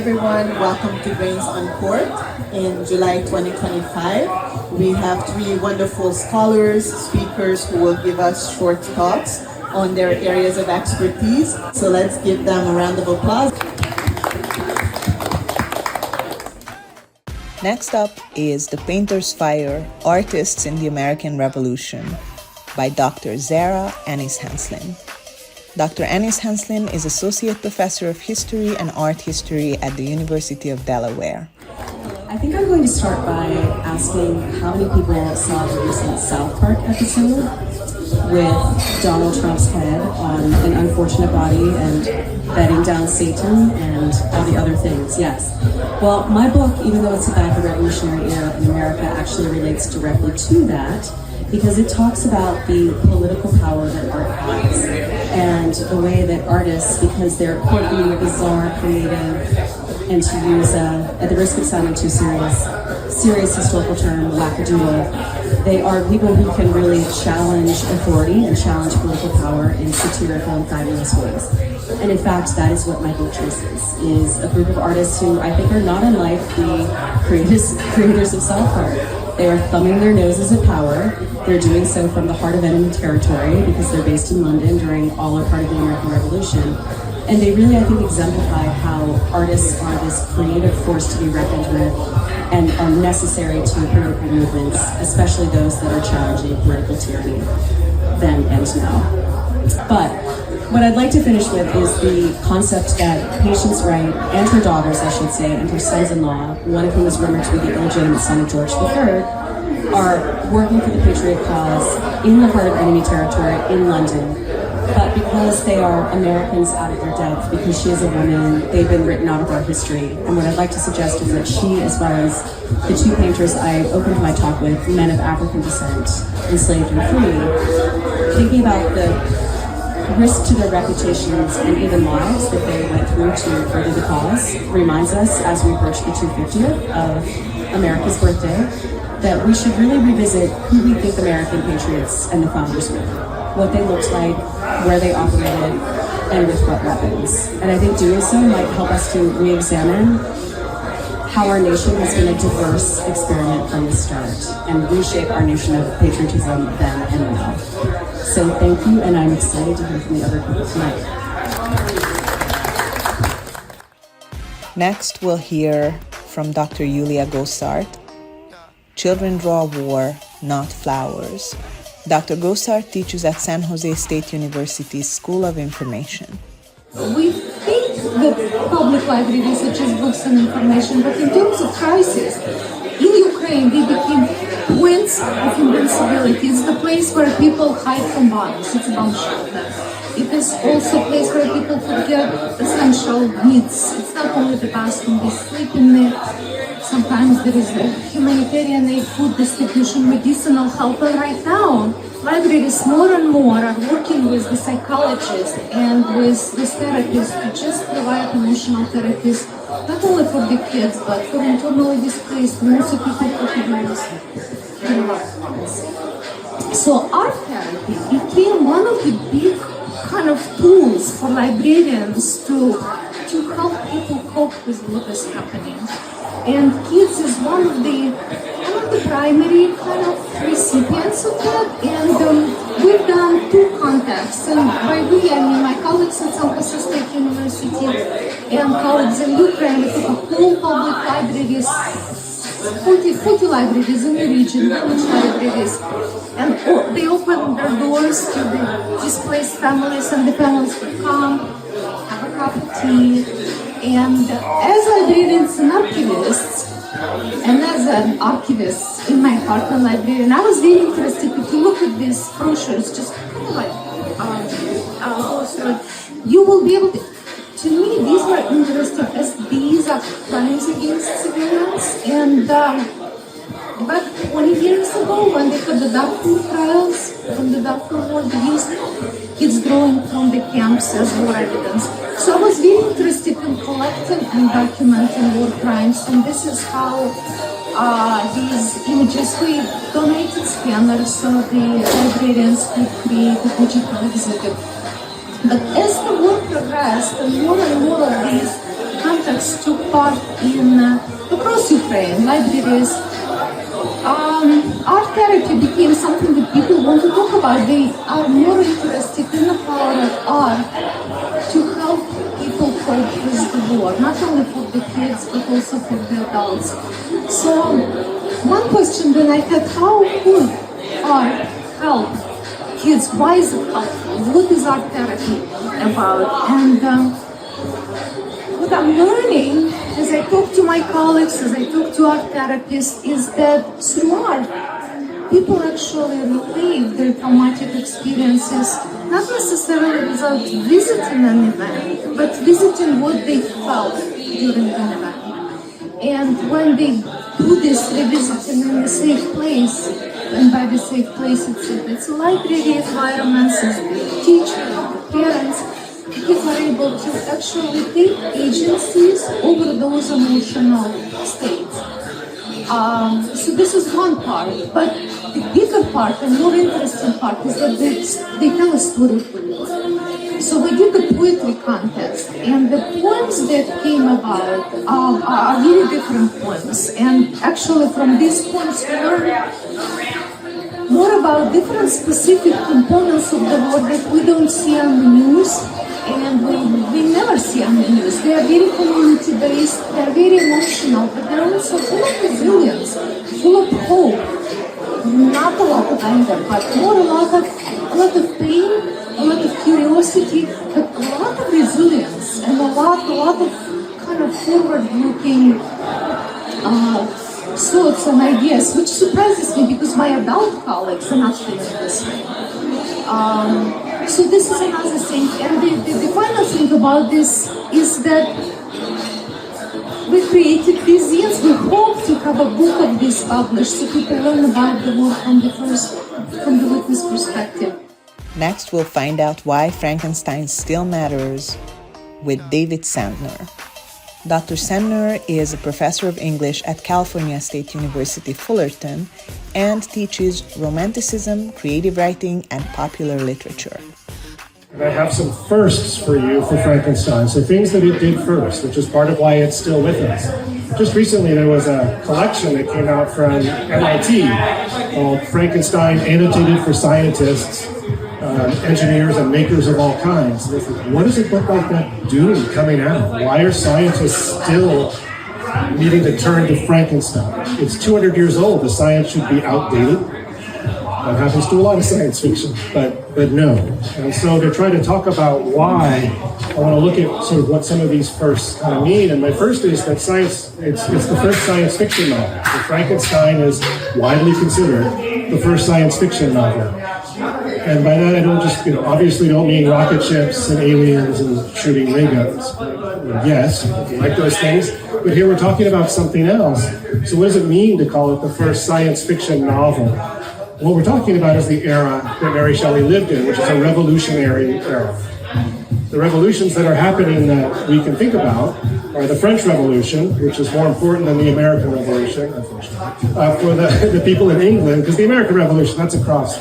everyone, welcome to Brains Uncorked in July 2025. We have three wonderful scholars, speakers who will give us short talks on their areas of expertise. So let's give them a round of applause. Next up is The Painter's Fire, Artists in the American Revolution by Dr. Zara Anishanslin. Dr. Anishanslin is Associate Professor of History and Art History at the University of Delaware. I think I'm going to start by asking how many people saw the recent South Park episode with Donald Trump's head on an unfortunate body and bedding down Satan and all the other things. Yes. Well, my book, even though it's about the Revolutionary era in America, actually relates directly to that because it talks about the political power that art has and the way that artists, because they're quirky, bizarre, creative, and to use, at the risk of sounding too serious historical term, wackadoodle, they are people who can really challenge authority and challenge political power in satirical and fabulous ways. And in fact, that is what my book traces, is a group of artists who I think are not unlike the creators of South Park. They are thumbing their noses at power. They're doing so from the heart of enemy territory because they're based in London during all or part of the American Revolution. And they really, I think, exemplify how artists are this creative force to be reckoned with and are necessary to political movements, especially those that are challenging political tyranny then and now. But what I'd like to finish with is the concept that Patience Wright and her daughters, I should say, and her sons-in-law, one of whom is rumored to be the illegitimate son of George III, are working for the Patriot cause in the heart of enemy territory in London. But because they are Americans out of their depth, because she is a woman, they've been written out of our history. And what I'd like to suggest is that she, as well as the two painters I opened my talk with, men of African descent, enslaved and free, thinking about the risk to their reputations and even lives that they went through to further the cause, reminds us, as we approach the 250th of America's birthday, that we should really revisit who we think American patriots and the founders were, what they looked like, where they operated, and with what weapons. And I think doing so might help us to re-examine how our nation has been a diverse experiment from the start and reshape our notion of patriotism then and now. So thank you, and I'm excited to hear from the other people tonight. Next, we'll hear from Dr. Ulia Gosart, Children Draw War, Not Flowers. Dr. Gosart teaches at San Jose State University's School of Information. We think that public libraries such as books and information, but in terms of crisis, in Ukraine they became points of invincibility. It's the place where people hide from bombs. It's a bomb shelter. It is also a place where people forget essential needs. It's not only the bathroom, they sleep in it. Sometimes there is humanitarian aid, food distribution, medicinal help. And right now, libraries more and more are working with the psychologists and with the therapists to just provide emotional therapies, not only for the kids, but for internally displaced, and also people who have lost their loved ones. So art therapy became one of the big kind of tools for librarians to help people cope with what is happening. And kids is one of the primary kind of recipients of that. And we've done two contests. And by we, I mean my colleagues at San Jose State University and colleagues in Ukraine. We took a whole public libraries, 40 libraries in the region, village libraries. And they opened their doors to the displaced families, and the families would come, have a cup of tea. And as librarians and archivists, and as an archivist in my part-time librarian, I was very interested if you look at these brochures, just kind of like you will be able to me, these were interesting as these are crimes against civilians. And back 20 years ago, when they had the Darfur trials, from the Darfur war, they used kids drawing from the camps as war evidence. So I was very interested in collecting and documenting war crimes, and this is how these images, we donated scanners so the librarians could create a digital exhibit. But as the war progressed, and more of these context took part in across Ukraine libraries. Art therapy became something that people want to talk about. They are more interested in the power of art to help people cope with the war, not only for the kids but also for the adults. So one question that I had: how could art help kids? Why is it helpful? What is art therapy about? And what I'm learning as I talk to my colleagues, as I talk to art therapists, is that through art, people actually relive their traumatic experiences, not necessarily without visiting an event, but visiting what they felt during an event. And when they do this revisiting in a safe place, and by the safe place it's a library environments, it's the teacher, the parents, people are able to actually take agencies over those emotional states. So this is one part, but the bigger part and more interesting part is that they tell a story for you. So we did the poetry contest, and the poems that came about are really different poems. And actually from these poems we learn more about different specific components of the war that we don't see on the news, and we never see on the news. They are very community-based, they are very emotional, but they're also full of resilience, full of hope. Not a lot of anger, but more a lot of pain, a lot of curiosity, but a lot of resilience, and a lot of kind of forward-looking thoughts and ideas, which surprises me because my adult colleagues are not feeling this way. So this is another thing, and the final thing about this is that we created these years. We hope to have a book of this published so people learn about the war from the witness perspective. Next, we'll find out why Frankenstein still matters with David Sandner. Dr. Sandner is a professor of English at California State University, Fullerton, and teaches Romanticism, creative writing, and popular literature. And I have some firsts for you for Frankenstein, so things that it did first, which is part of why it's still with us. Just recently there was a collection that came out from MIT called Frankenstein Annotated for Scientists, Engineers and Makers of All Kinds. What does it look like that doing coming out? Why are scientists still needing to turn to Frankenstein? It's 200 years old. The science should be outdated. That happens to a lot of science fiction, but no. And so to try to talk about why, I want to look at sort of what some of these firsts kind of mean. And my first is that science, it's the first science fiction novel. So Frankenstein is widely considered the first science fiction novel. And by that I don't just, obviously don't mean rocket ships and aliens and shooting ray guns. Yes, I like those things, but here we're talking about something else. So what does it mean to call it the first science fiction novel? What we're talking about is the era that Mary Shelley lived in, which is a revolutionary era. The revolutions that are happening that we can think about are the French Revolution, which is more important than the American Revolution, unfortunately, for the people in England, because the American Revolution, that's across,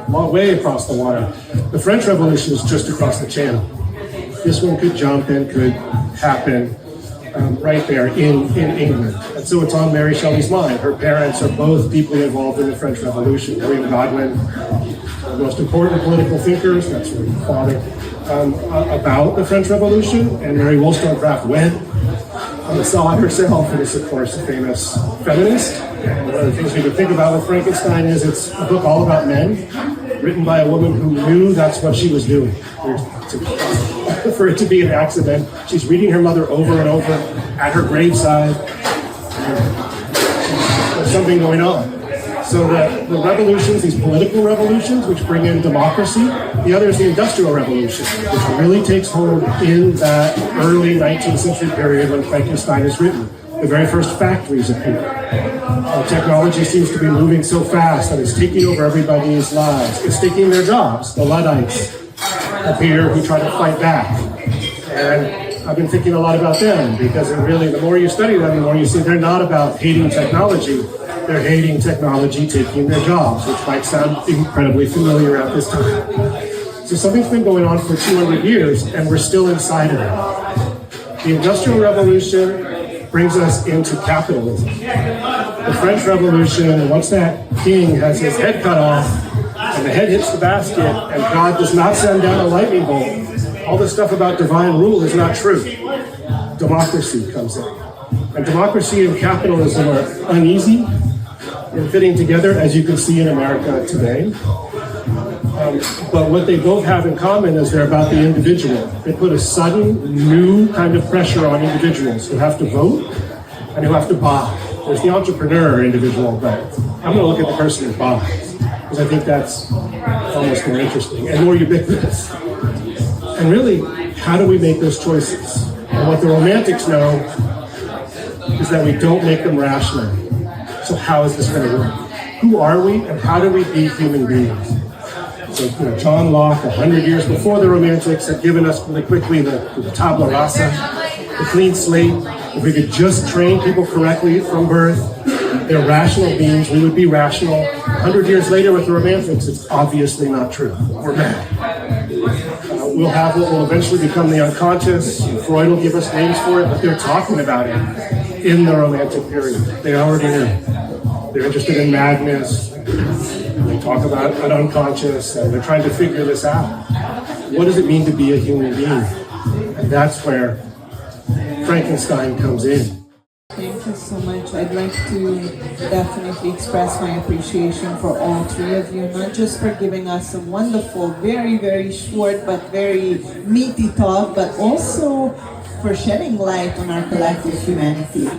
way across the water. The French Revolution is just across the channel. This one could jump and could happen right there in England. And so it's on Mary Shelley's mind. Her parents are both deeply involved in the French Revolution. William Godwin, the most important political thinkers, that's her father, about the French Revolution. And Mary Wollstonecraft went and saw it herself, and is of course a famous feminist. And one of the things we can think about with Frankenstein is it's a book all about men, written by a woman who knew that's what she was doing. For it to be an accident, she's reading her mother over and over at her graveside. There's something going on. So the revolutions, these political revolutions, which bring in democracy, the other is the Industrial Revolution, which really takes hold in that early 19th century period when Frankenstein is written. The very first factories appear. Technology seems to be moving so fast that it's taking over everybody's lives. It's taking their jobs. The Luddites appear who try to fight back. And I've been thinking a lot about them because the more you study them, the more you see they're not about hating technology. They're hating technology taking their jobs, which might sound incredibly familiar at this time. So something's been going on for 200 years and we're still inside of it. The Industrial Revolution brings us into capitalism. The French Revolution, once that king has his head cut off and the head hits the basket and God does not send down a lightning bolt, all this stuff about divine rule is not true. Democracy comes in. And democracy and capitalism are uneasy in fitting together, as you can see in America today. But what they both have in common is they're about the individual. They put a sudden, new kind of pressure on individuals who have to vote and who have to buy. There's the entrepreneur individual, but I'm going to look at the person who buys, because I think that's almost more interesting and more ubiquitous. And really, how do we make those choices? And what the Romantics know is that we don't make them rationally. So how is this going to work? Who are we and how do we be human beings? So, John Locke, 100 years before the Romantics, had given us really quickly the tabula rasa, the clean slate. If we could just train people correctly from birth, they're rational beings, we would be rational. 100 years later with the Romantics, it's obviously not true. We're mad. We'll have what will eventually become the unconscious. Freud will give us names for it, but they're talking about it in the Romantic period. They already knew. They're interested in madness. They talk about an unconscious, and they're trying to figure this out. What does it mean to be a human being? And that's where Frankenstein comes in. Thank you so much. I'd like to definitely express my appreciation for all three of you, not just for giving us a wonderful, very, very short but very meaty talk, but also for shedding light on our collective humanity.